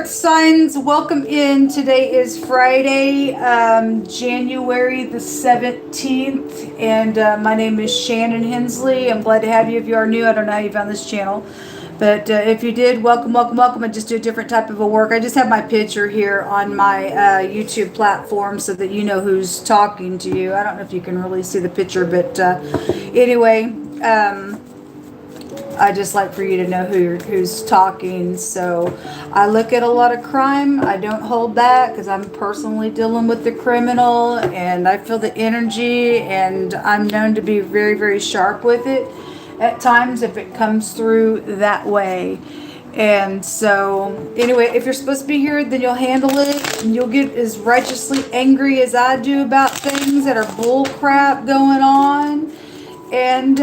earth signs, welcome in. Today is Friday, January the 17th, and my name is Shannon Hensley. I'm glad to have you. If you are new, I don't know how you found this channel, but if you did, welcome, welcome, welcome. I just do a different type of a work. I just have my picture here on my YouTube platform so that you know who's talking to you. I don't know if you can really see the picture, but anyway, I just like for you to know who's talking. So I look at a lot of crime. I don't hold back because I'm personally dealing with the criminal and I feel the energy, and I'm known to be very, very sharp with it at times if it comes through that way. And so anyway, if you're supposed to be here, then you'll handle it and you'll get as righteously angry as I do about things that are bull crap going on. And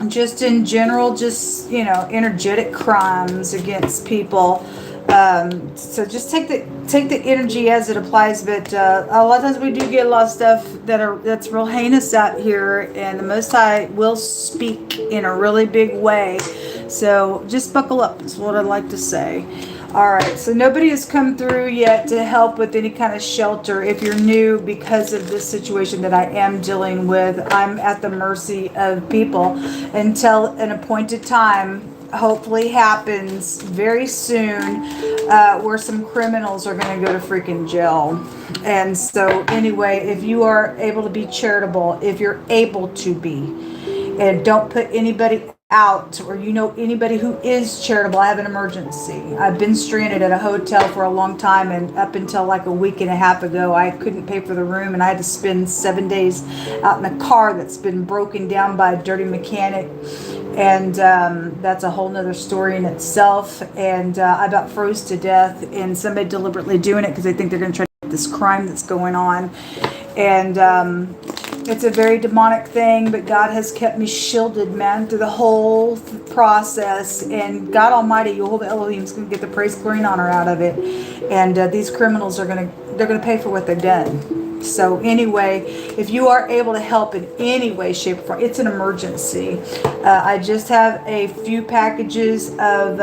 just in general, just, you know, energetic crimes against people. So just take the energy as it applies. But a lot of times we do get a lot of stuff that's real heinous out here, and the Most High will speak in a really big way. So just buckle up is what I'd like to say. All right, so nobody has come through yet to help with any kind of shelter. If you're new, because of this situation that I am dealing with, I'm at the mercy of people until an appointed time hopefully happens very soon, where some criminals are going to go to freaking jail. And so anyway, if you are able to be charitable, if you're able to be, and don't put anybody out, or you know anybody who is charitable. I have an emergency. I've been stranded at a hotel for a long time, and up until like a week and a half ago, I couldn't pay for the room, and I had to spend 7 days out in a car that's been broken down by a dirty mechanic. And that's a whole nother story in itself. And I about froze to death, and somebody deliberately doing it because they think they're going to try to get this crime that's going on. And it's a very demonic thing, but God has kept me shielded, man, through the whole process. And God Almighty, Yehovah Elohim, is going to get the praise, glory, and honor out of it. And these criminals they're going to pay for what they've done. So anyway, if you are able to help in any way, shape, or form, it's an emergency. I just have a few packages of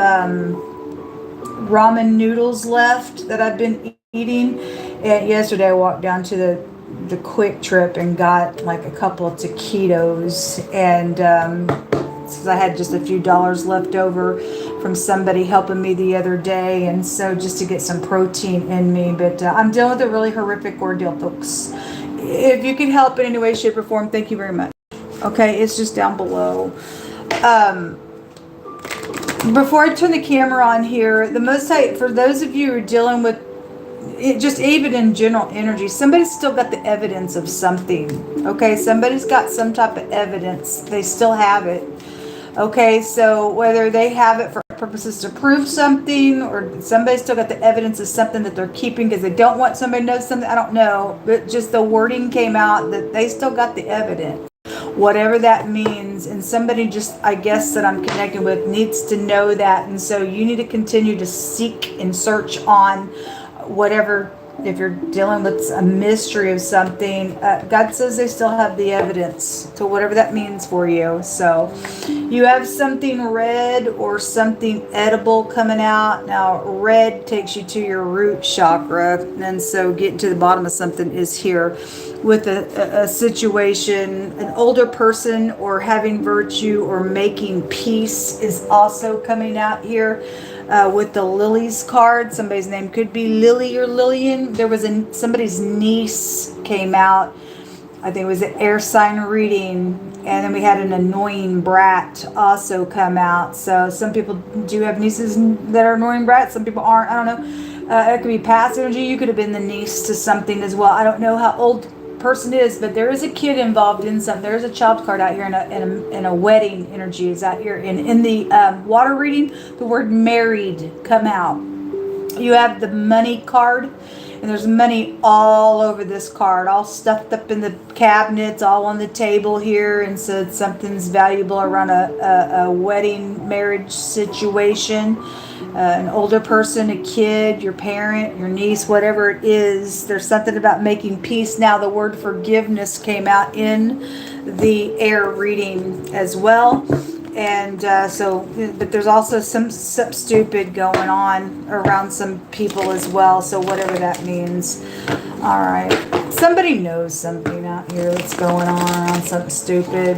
ramen noodles left that I've been eating. And yesterday I walked down to the Quick Trip and got like a couple of taquitos, and since I had just a few dollars left over from somebody helping me the other day, and so just to get some protein in me. But I'm dealing with a really horrific ordeal, folks. If you can help in any way, shape, or form, thank you very much. Okay, it's just down below. Before I turn the camera on here, the Most High, for those of you who are dealing with it, just even in general energy, somebody's still got the evidence of something. Okay, somebody's got some type of evidence. They still have it. Okay, so whether they have it for purposes to prove something, or somebody's still got the evidence of something that they're keeping because they don't want somebody to know something, I don't know. But just the wording came out that they still got the evidence. Whatever that means, and somebody just, I guess, that I'm connecting with needs to know that. And so you need to continue to seek and search on whatever. If you're dealing with a mystery of something, God says they still have the evidence to whatever that means for you. So you have something red or something edible coming out. Now red takes you to your root chakra, and so getting to the bottom of something is here with a situation. An older person or having virtue or making peace is also coming out here. With the Lilies card, somebody's name could be Lily or Lillian. There was somebody's niece came out. I think it was an air sign reading. And then we had an annoying brat also come out. So some people do have nieces that are annoying brats. Some people aren't. I don't know. It could be past energy. You could have been the niece to something as well. I don't know how old person is, but there is a kid involved in something. There's a child card out here, and a wedding energy is out here. And in the water reading, the word married come out. You have the money card, and there's money all over this card, all stuffed up in the cabinets, all on the table here. And so something's valuable around a wedding marriage situation. An older person, a kid, your parent, your niece, whatever it is, there's something about making peace. Now the word forgiveness came out in the air reading as well. And but there's also some stupid going on around some people as well. So whatever that means. All right. Somebody knows something out here that's going on around something stupid.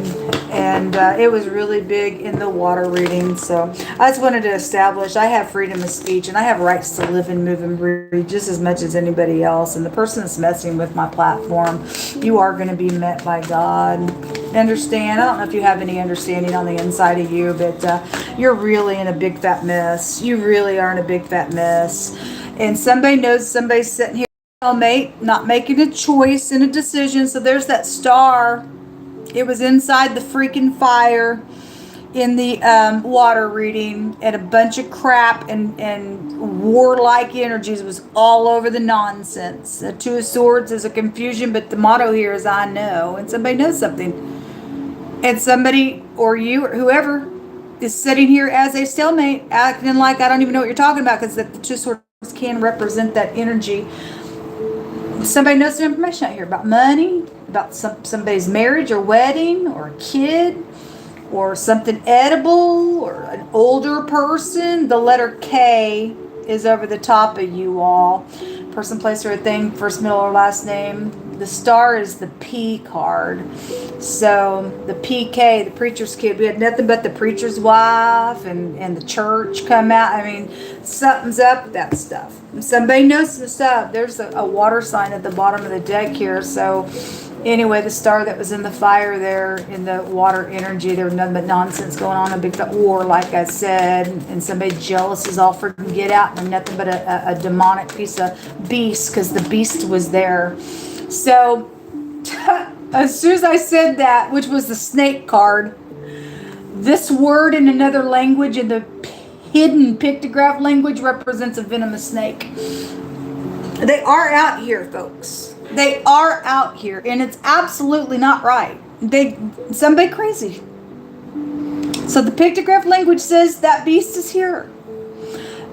And it was really big in the water reading. So I just wanted to establish I have freedom of speech and I have rights to live and move and breathe just as much as anybody else. And the person that's messing with my platform, you are going to be met by God. Understand? I don't know if you have any understanding on the inside of you, but you're really in a big fat mess. You really are in a big fat mess. And somebody knows somebody's sitting here, mate, not making a choice and a decision. So there's that star. It was inside the freaking fire in the water reading, and a bunch of crap and warlike energies was all over the nonsense. The Two of Swords is a confusion, but the motto here is I know, and somebody knows something. And somebody, or you, or whoever, is sitting here as a stalemate, acting like I don't even know what you're talking about, because the Two of Swords can represent that energy. Somebody knows some information out here about money, about somebody's marriage or wedding or a kid or something edible or an older person. The letter K is over the top of you all. Person, place, or a thing, first, middle, or last name. The star is the P card. So the PK, the preacher's kid, we had nothing but the preacher's wife and the church come out. I mean, something's up with that stuff. Somebody knows some stuff. There's a water sign at the bottom of the deck here. So anyway, the star that was in the fire there, in the water energy, there was nothing but nonsense going on, a big fat war, like I said, and somebody jealous is all for get out, and nothing but a demonic piece of beast, because the beast was there. So as soon as I said that, which was the snake card, this word in another language, in the hidden pictograph language, represents a venomous snake. They are out here, folks. They are out here, and it's absolutely not right. Somebody crazy. So the pictograph language says that beast is here.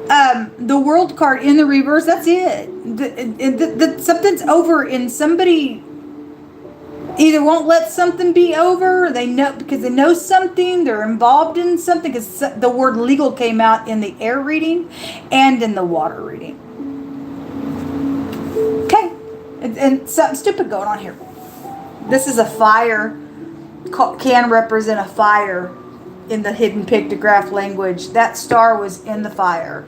The world card in the reverse, that's it. Something's over, and somebody either won't let something be over, or they know because they know something, they're involved in something, because the word legal came out in the air reading and in the water reading. Okay. And something stupid going on here. This is a fire, can represent a fire in the hidden pictograph language. That star was in the fire.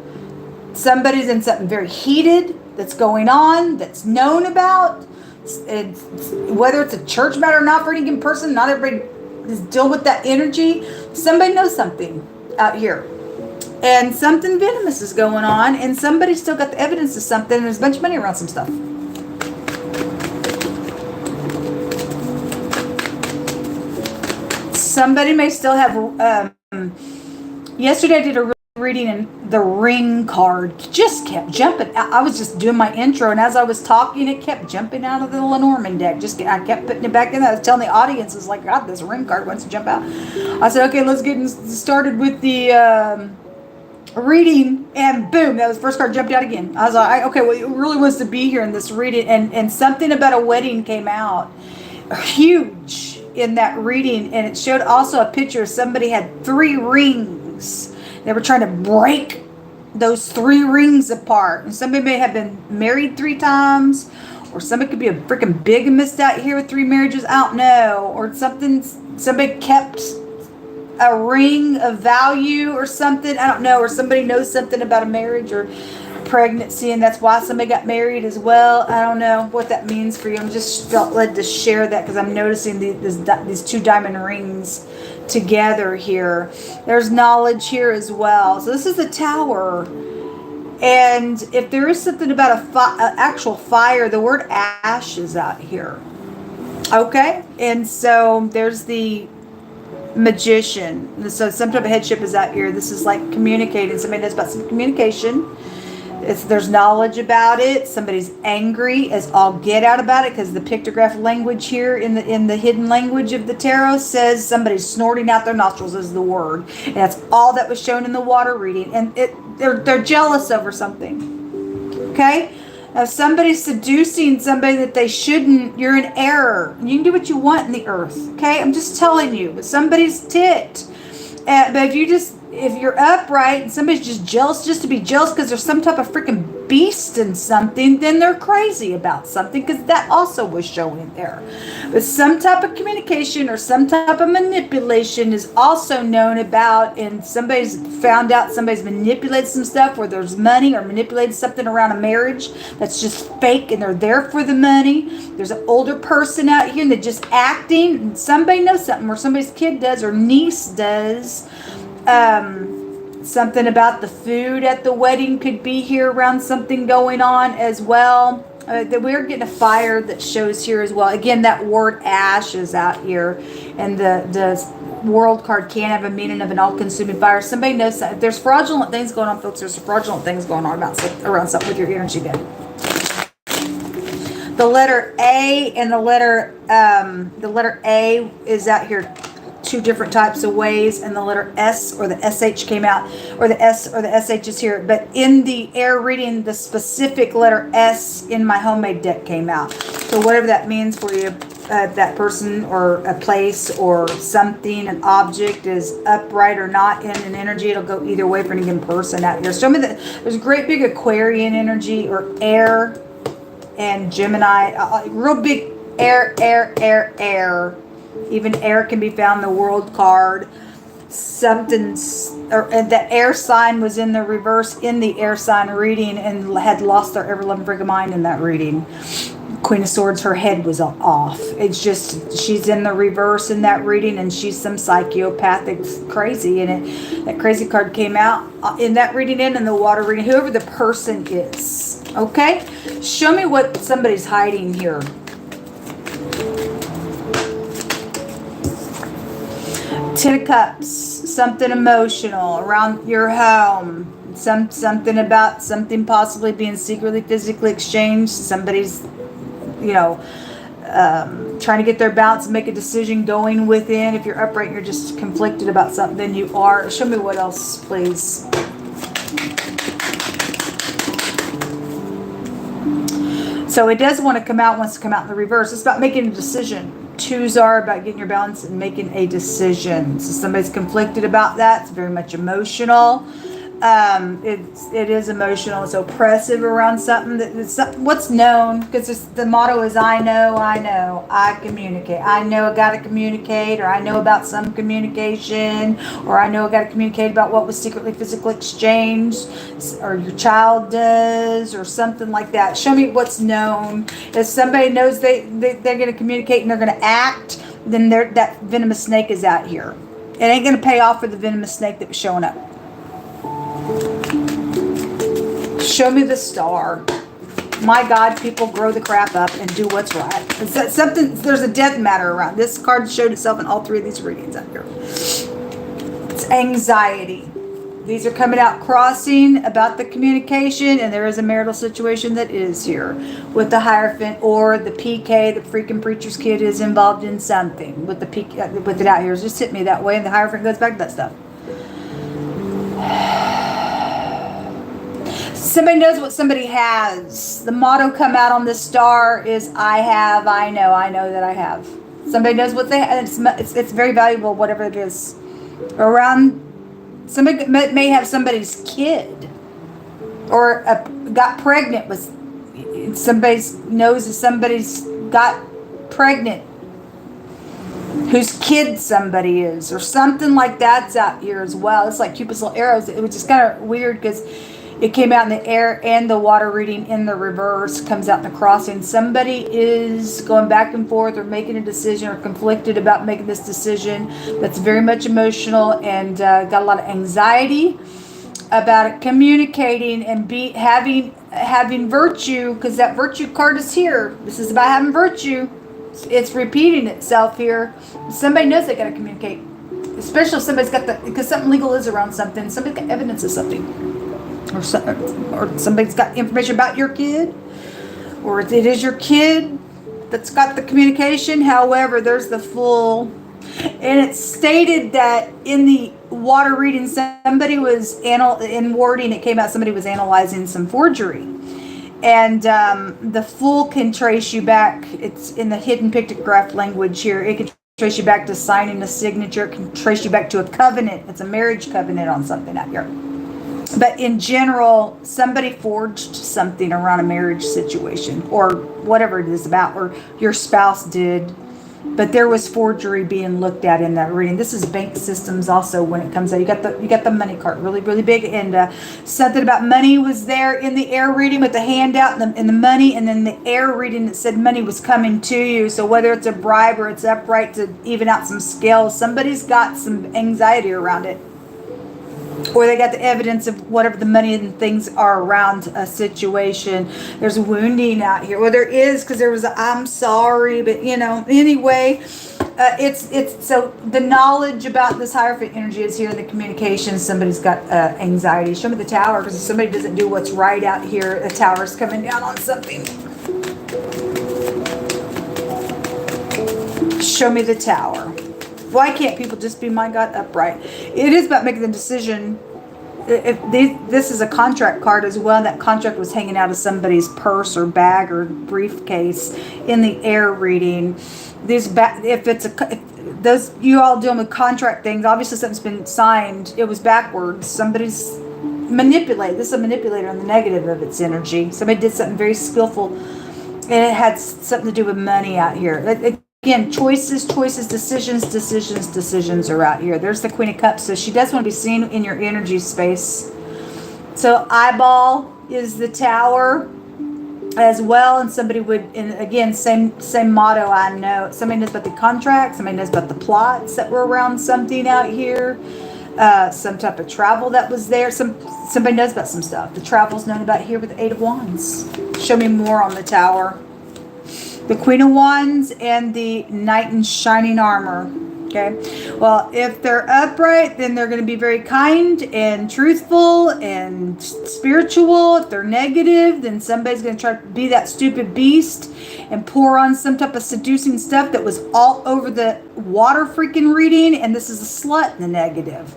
Somebody's in something very heated that's going on, that's known about. Whether it's a church matter or not for any given person, not everybody is dealing with that energy. Somebody knows something out here. And something venomous is going on, and somebody still got the evidence of something, and there's a bunch of money around some stuff. Somebody may still have, yesterday I did a reading, and the ring card just kept jumping. I was just doing my intro, and as I was talking, it kept jumping out of the Lenormand deck. I kept putting it back in there. I was telling the audience, it's like, God, this ring card wants to jump out. I said, okay, let's get started with the reading, and boom, that was the first card jumped out again. I was like, okay, well, it really wants to be here in this reading, and something about a wedding came out huge in that reading, and it showed also a picture of somebody had 3 rings. They were trying to break those 3 rings apart, and somebody may have been married 3 times, or somebody could be a freaking bigamist out here with 3 marriages, I don't know, or somebody kept a ring of value or something, I don't know, or somebody knows something about a marriage or pregnancy, and that's why somebody got married as well. I don't know what that means for you. I'm just felt led to share that because I'm noticing these 2 diamond rings together here. There's knowledge here as well. So this is the Tower, and if there is something about actual fire, the word ash is out here. Okay, and so there's the Magician. So some type of headship is out here. This is like communicating. Somebody knows about some communication. There's knowledge about it. Somebody's angry as all get out about it, because the pictograph language here in the hidden language of the tarot says somebody's snorting out their nostrils is the word, and that's all that was shown in the water reading. And they're jealous over something. Okay, now if somebody's seducing somebody that they shouldn't, you're in error. You can do what you want in the earth. Okay, I'm just telling you. But somebody's ticked. But if you're upright and somebody's just jealous just to be jealous because there's some type of freaking beast in something, then they're crazy about something, because that also was showing there. But some type of communication or some type of manipulation is also known about, and somebody's found out somebody's manipulated some stuff where there's money, or manipulated something around a marriage that's just fake and they're there for the money. There's an older person out here and they're just acting, and somebody knows something, or somebody's kid does or niece does. Something about the food at the wedding could be here around something going on as well. That we're getting a fire that shows here as well. Again, that word ash is out here, and the world card can have a meaning of an all-consuming fire. Somebody knows that there's fraudulent things going on, folks. There's fraudulent things going on around something with your energy bed. The letter A and the letter A is out here two different types of ways, and the letter S or the SH came out, or the S or the SH is here. But in the air reading, the specific letter S in my homemade deck came out. So whatever that means for you, that person or a place or something, an object is upright or not in an energy, it'll go either way for any given person out here. Show me that there's a great big Aquarian energy, or air and Gemini, real big air. Even air can be found in the world card. The air sign was in the reverse in the air sign reading, and had lost their ever-loving freaking mind in that reading. Queen of Swords, her head was off. It's just, she's in the reverse in that reading, and she's some psychopathic crazy. And that crazy card came out in that reading and in the water reading, whoever the person is. Okay? Show me what somebody's hiding here. Ten of Cups, something emotional around your home. Something about something possibly being secretly, physically exchanged. Somebody's, trying to get their balance and make a decision going within. If you're upright and you're just conflicted about something, then you are. Show me what else, please. So it does want to come out, wants to come out in the reverse. It's about making a decision. Twos are about getting your balance and making a decision. So somebody's conflicted about that. It's very much emotional. It is emotional. It's oppressive around something what's known, because the motto is I know, I communicate. I know I got to communicate, or I know about some communication, or I know I got to communicate about what was secretly physically exchanged, or your child does, or something like that. Show me what's known. If somebody knows they're going to communicate and they're going to act, then that venomous snake is out here. It ain't going to pay off for the venomous snake that was showing up. Show me the star. My God, people grow the crap up and do what's right. There's a death matter around. This card showed itself in all three of these readings out here. It's anxiety. These are coming out crossing about the communication, and there is a marital situation that is here with the Hierophant, or the PK, the freaking preacher's kid, is involved in something with the PK, with it out here. It just hit me that way, and the Hierophant goes back to that stuff. Somebody knows what somebody has. The motto come out on this star is I have, I know that I have. Somebody knows what they have. It's very valuable, whatever it is. Around, somebody may have somebody's kid, or got pregnant with, somebody knows that somebody's got pregnant, whose kid somebody is, or something like that's out here as well. It's like Cupid's little arrows. It was just kind of weird because it came out in the air and the water reading in the reverse comes out in the crossing. Somebody is going back and forth, or making a decision, or conflicted about making this decision that's very much emotional, and got a lot of anxiety about it, communicating and having virtue, because that virtue card is here. This is about having virtue. It's repeating itself here. Somebody knows they got to communicate, especially if somebody's got because something legal is around something. Somebody's got evidence of something. Or somebody's got information about your kid, or it is your kid that's got the communication. However, there's the Fool, and it's stated that in the water reading, somebody was in wording. It came out somebody was analyzing some forgery, and the Fool can trace you back. It's in the hidden pictograph language here. It can trace you back to signing a signature. It can trace you back to a covenant. It's a marriage covenant on something out here. But in general, somebody forged something around a marriage situation or whatever it is about, or your spouse did. But there was forgery being looked at in that reading. This is bank systems also when it comes out. You got the money card, really, really big. And something about money was there in the air reading with the handout and the money. And then the air reading that said money was coming to you. So whether it's a bribe or it's upright to even out some scales, somebody's got some anxiety around it. Or they got the evidence of whatever the money and things are around a situation. There's wounding out here. Well, there is, because there was a, I'm sorry, but anyway, it's so the knowledge about this Hierophant energy is here in the communication. Somebody's got anxiety. Show me the tower, because if somebody doesn't do what's right out here, the tower's coming down on something. Show me the tower. Why can't people just be, my God, upright? It is about making the decision. This is a contract card as well. That contract was hanging out of somebody's purse or bag or briefcase in the air reading. Those you all dealing with contract things, obviously something's been signed. It was backwards. Somebody's manipulated. This is a manipulator on the negative of its energy. Somebody did something very skillful, and it had something to do with money out here. Again, choices, decisions are out here. There's the Queen of Cups. So she does want to be seen in your energy space. So eyeball is the tower as well. And somebody would, and again, same motto I know. Somebody knows about the contract. Somebody knows about the plots that were around something out here. Some type of travel that was there. Somebody knows about some stuff. The travel's known about here with the Eight of Wands. Show me more on the tower. The Queen of Wands and the Knight in Shining Armor. Okay. Well, if they're upright, then they're going to be very kind and truthful and spiritual. If they're negative, then somebody's going to try to be that stupid beast and pour on some type of seducing stuff that was all over the water freaking reading. And this is a slut in the negative.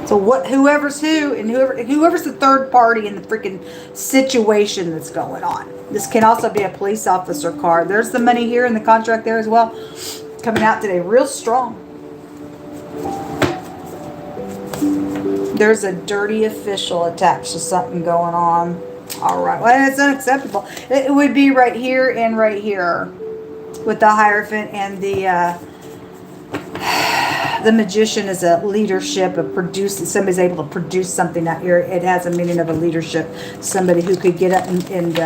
So whoever's who and whoever's the third party in the freaking situation that's going on. This can also be a police officer card. There's the money here and the contract there as well. Coming out today real strong. There's a dirty official attached to something going on. All right. Well, it's unacceptable. It would be right here and right here with the Hierophant and the Magician is a leadership of producing. Somebody's able to produce something out here. It has a meaning of a leadership. Somebody who could get up and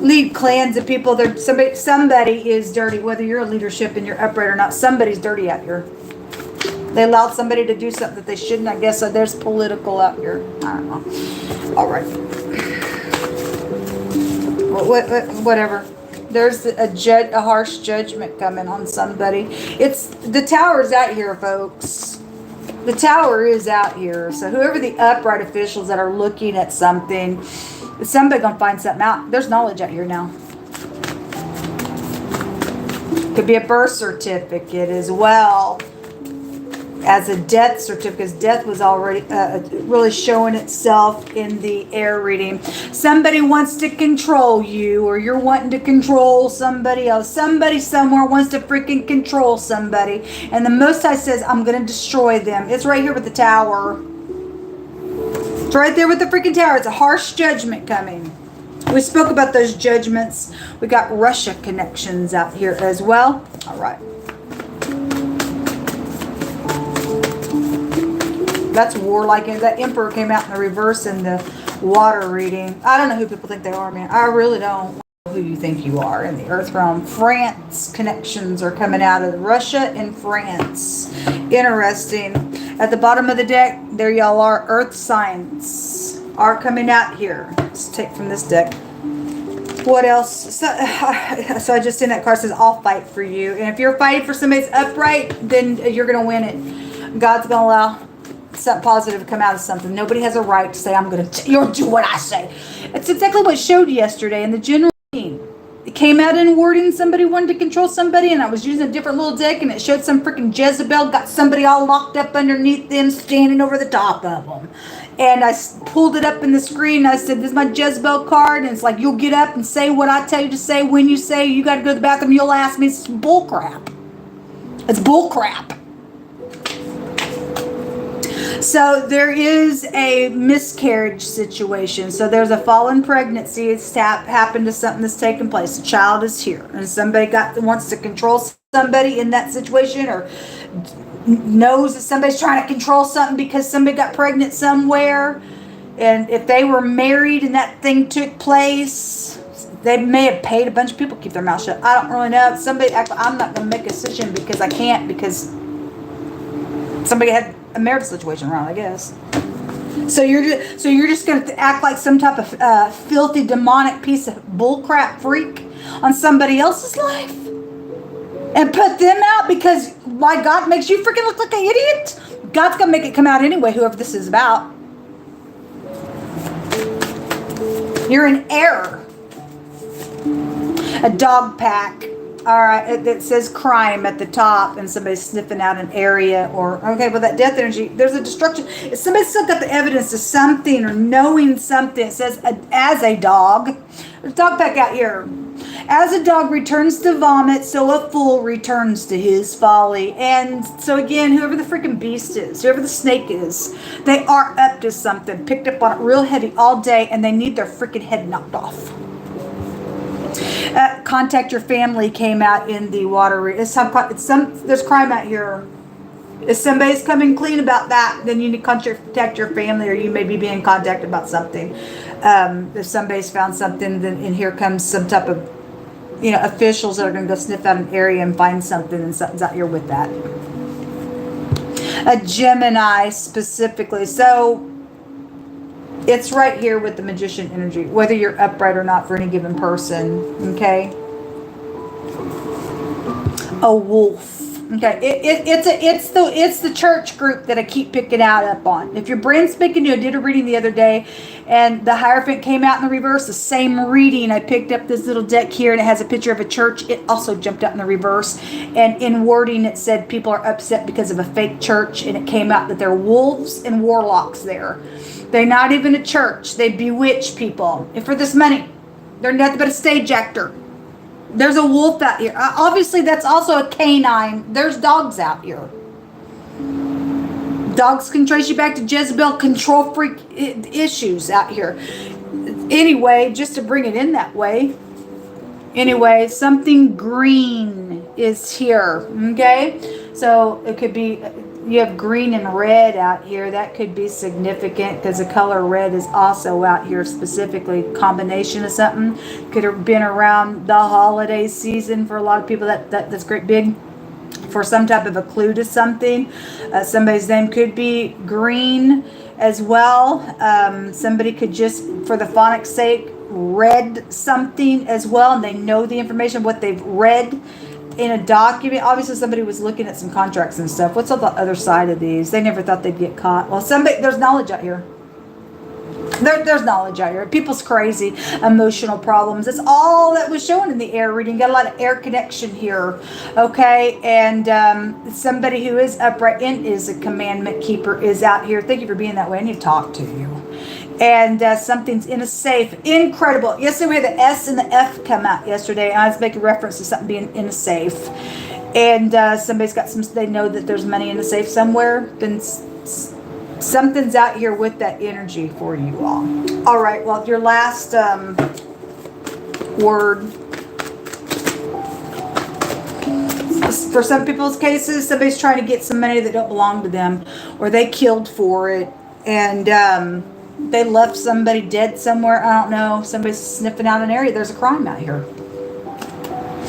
lead clans of people. Somebody is dirty, whether you're a leadership and you're upright or not. Somebody's dirty out here. They allowed somebody to do something that they shouldn't, I guess. So there's political out here. I don't know. All right. Whatever. There's a harsh judgment coming on somebody. It's the tower's out here, folks. The tower is out here. So whoever the upright officials that are looking at something, somebody gonna find something out. There's knowledge out here now. Could be a birth certificate as well as a death certificate, because death was already really showing itself in the air reading. Somebody wants to control you, or you're wanting to control somebody else. Somebody somewhere wants to freaking control somebody. And the Most High says, I'm going to destroy them. It's right here with the tower. It's right there with the freaking tower. It's a harsh judgment coming. We spoke about those judgments. We got Russia connections out here as well. All right. That's warlike. And that Emperor came out in the reverse in the water reading. I don't know who people think they are, man. I really don't know who you think you are in the earth realm. France connections are coming out of Russia and France. Interesting. At the bottom of the deck, there y'all are. Earth signs are coming out here. Let's take from this deck. What else? So I just seen that card says, I'll fight for you. And if you're fighting for somebody that's upright, then you're going to win it. God's going to allow something positive to come out of something. Nobody has a right to say, you'll do what I say. It's exactly what showed yesterday in the general meeting. It came out in wording, somebody wanted to control somebody, and I was using a different little deck, and it showed some freaking Jezebel got somebody all locked up underneath them, standing over the top of them. And I pulled it up in the screen. I said, this is my Jezebel card. And it's like, you'll get up and say what I tell you to say when you say you got to go to the bathroom. You'll ask me. It's bull crap. It's bull crap. So there is a miscarriage situation. So there's a fallen pregnancy. It's happened to something that's taken place. The child is here, and somebody wants to control somebody in that situation, or knows that somebody's trying to control something because somebody got pregnant somewhere. And if they were married and that thing took place, they may have paid a bunch of people to keep their mouth shut. I don't really know. I'm not going to make a decision because I can't, because somebody had a marriage situation around, I guess. So you're just going to act like some type of filthy, demonic piece of bullcrap freak on somebody else's life and put them out because why God makes you freaking look like an idiot? God's going to make it come out anyway, whoever this is about. You're in error. A dog pack. All right, it says crime at the top, and somebody's sniffing out an area, or okay, well, that death energy, there's a destruction. If somebody's still got the evidence of something or knowing something, it says as a dog. There's a dog pack out here. As a dog returns to vomit, so a fool returns to his folly. And so again, whoever the freaking beast is, whoever the snake is, they are up to something, picked up on it real heavy all day, and they need their freaking head knocked off. Contact your family came out in the water. There's crime out here. If somebody's coming clean about that, then you need to contact your family, or you may be being contacted about something. If somebody's found something, then and here comes some type of, officials that are going to go sniff out an area and find something, and something's out here with that. A Gemini specifically. So it's right here with the magician energy, whether you're upright or not for any given person, okay? A wolf. Okay, it's the church group that I keep picking up on. If you're brand spanking new, I did a reading the other day, and the Hierophant came out in the reverse. The same reading, I picked up this little deck here, and it has a picture of a church. It also jumped out in the reverse, and in wording it said people are upset because of a fake church, and it came out that there are wolves and warlocks there. They're not even a church. They bewitch people. And for this money, they're nothing but a stage actor. There's a wolf out here. Obviously, that's also a canine. There's dogs out here. Dogs can trace you back to Jezebel control freak issues out here. Anyway, just to bring it in that way. Anyway, something green is here. Okay? So it could be, you have green and red out here. That could be significant because the color red is also out here, specifically combination of something. Could have been around the holiday season for a lot of people. That's great big for some type of a clue to something. Somebody's name could be green as well. Somebody could just, for the phonics sake, read something as well, and they know the information, what they've read in a document. Obviously somebody was looking at some contracts and stuff. What's on the other side of these? They never thought they'd get caught. Well, there's knowledge out here. There's knowledge out here. People's crazy, emotional problems. That's all that was shown in the air reading. Got a lot of air connection here. Okay, and somebody who is upright and is a commandment keeper is out here. Thank you for being that way. I need to talk to you. And something's in a safe. Incredible. Yesterday we had the S and the F come out yesterday. I was making reference to something being in a safe. And somebody's got they know that there's money in the safe somewhere. Then something's out here with that energy for you all. All right, well, your last word. For some people's cases, somebody's trying to get some money that don't belong to them, or they killed for it. And they left somebody dead somewhere. I don't know. Somebody's sniffing out an area. There's a crime out here.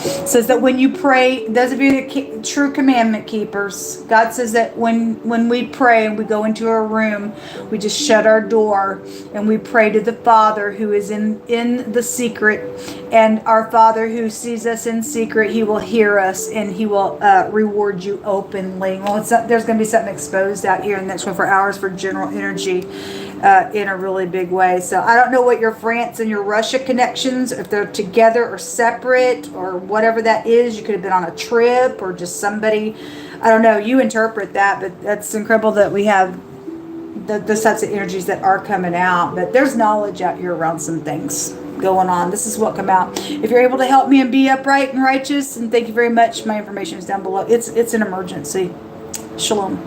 It says that when you pray, those of you that true commandment keepers, God says that when we pray and we go into a room, we just shut our door and we pray to the Father who is in the secret. And our Father who sees us in secret, He will hear us and He will reward you openly. Well, there's going to be something exposed out here in the next 24 hours for general energy in a really big way. So I don't know what your France and your Russia connections, if they're together or separate or whatever that is. You could have been on a trip or just somebody. I don't know. You interpret that, but that's incredible that we have those types of energies that are coming out. But there's knowledge out here around some things. going on. This is what come out. If you're able to help me and be upright and righteous, and thank you very much. My information is down below. It's an emergency. Shalom.